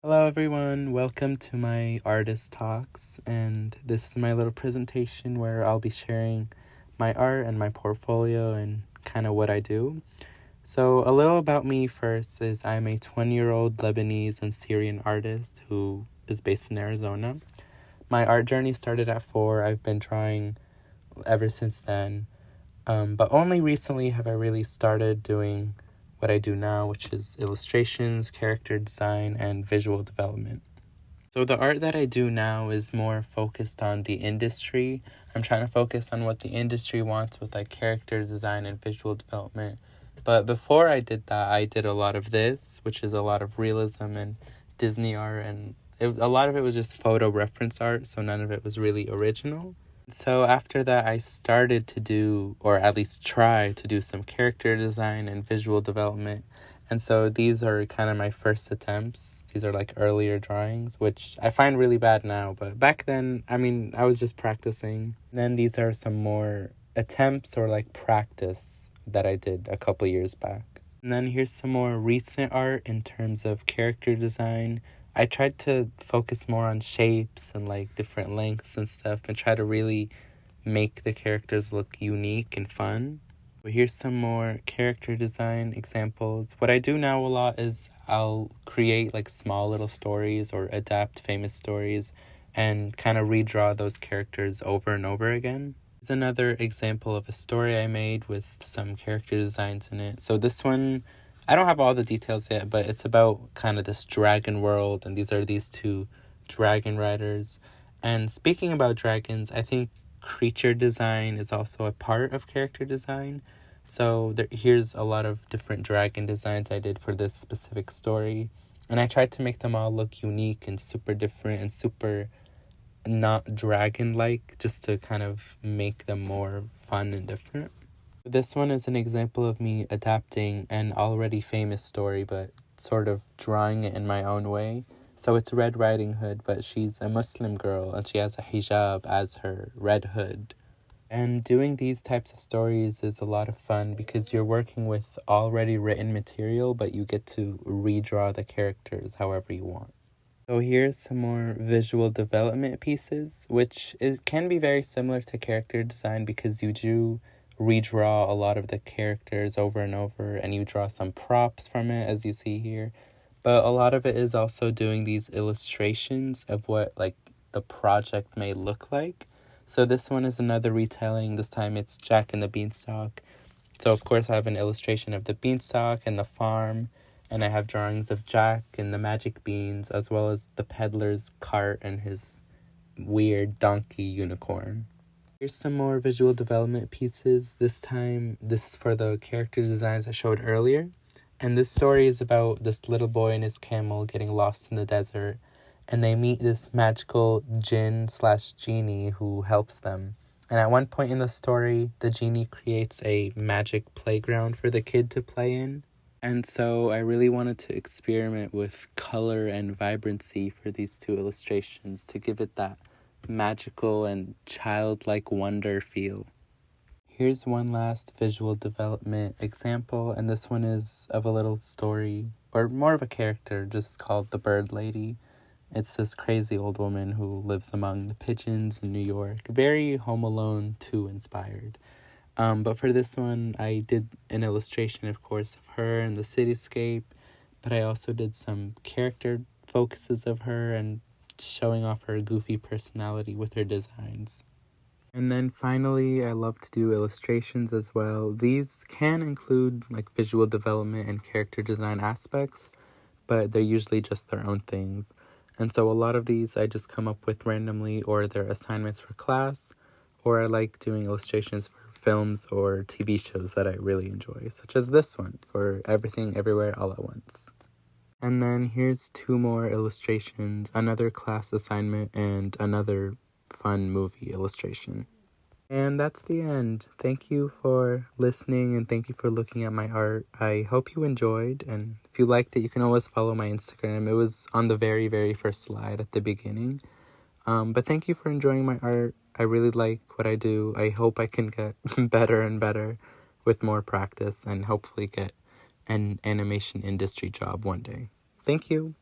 Hello everyone, welcome to my artist talks, and this is my little presentation where I'll be sharing my art and my portfolio and kind of what I do. So a little about me first is I'm a 20-year-old Lebanese and Syrian artist who is based in Arizona. My art journey started at 4. I've been drawing ever since then, but only recently have I really started doing what I do now, which is illustrations, character design, and visual development. So the art that I do now is more focused on the industry. I'm trying to focus on what the industry wants with like character design and visual development. But before I did that, I did a lot of this, which is a lot of realism and Disney art, and a lot of it was just photo reference art, so none of it was really original. So after that, I started to do, or at least try to do, some character design and visual development. And so these are kind of my first attempts. These are like earlier drawings, which I find really bad now. But back then, I was just practicing. And then these are some more attempts or like practice that I did a couple years back. And then here's some more recent art in terms of character design. I tried to focus more on shapes and like different lengths and stuff and try to really make the characters look unique and fun. But here's some more character design examples. What I do now a lot is I'll create like small little stories or adapt famous stories and kind of redraw those characters over and over again. Here's another example of a story I made with some character designs in it. So this one, I don't have all the details yet, but it's about kind of this dragon world, and these two dragon riders. And speaking about dragons, I think creature design is also a part of character design. So here's a lot of different dragon designs I did for this specific story, and I tried to make them all look unique and super different and super not dragon-like, just to kind of make them more fun and different. This one is an example of me adapting an already famous story, but sort of drawing it in my own way. So it's Red Riding Hood, but she's a Muslim girl and she has a hijab as her red hood. And doing these types of stories is a lot of fun because you're working with already written material, but you get to redraw the characters however you want. So here's some more visual development pieces, which can be very similar to character design because you do redraw a lot of the characters over and over, and you draw some props from it, as you see here. But a lot of it is also doing these illustrations of what like the project may look like. So this one is another retelling. This time it's Jack and the Beanstalk. So of course I have an illustration of the beanstalk and the farm, and I have drawings of Jack and the magic beans, as well as the peddler's cart and his weird donkey unicorn. Here's some more visual development pieces. This time, this is for the character designs I showed earlier. And this story is about this little boy and his camel getting lost in the desert. And they meet this magical djinn/genie who helps them. And at one point in the story, the genie creates a magic playground for the kid to play in. And so I really wanted to experiment with color and vibrancy for these two illustrations to give it that magical and childlike wonder feel. Here's one last visual development example, and this one is of a little story, or more of a character, just called the Bird Lady. It's this crazy old woman who lives among the pigeons in New York, very Home Alone 2 inspired. But for this one, I did an illustration, of course, of her and the cityscape, but I also did some character focuses of her and showing off her goofy personality with her designs. And then finally, I love to do illustrations as well. These can include like visual development and character design aspects, but they're usually just their own things. And so a lot of these I just come up with randomly, or they're assignments for class, or I like doing illustrations for films or TV shows that I really enjoy, such as this one for Everything Everywhere All at Once. And then here's 2 more illustrations, another class assignment and another fun movie illustration. And that's the end. Thank you for listening and thank you for looking at my art. I hope you enjoyed, and if you liked it, you can always follow my Instagram. It was on the very, very first slide at the beginning. But thank you for enjoying my art. I really like what I do. I hope I can get better and better with more practice and hopefully get an animation industry job one day. Thank you.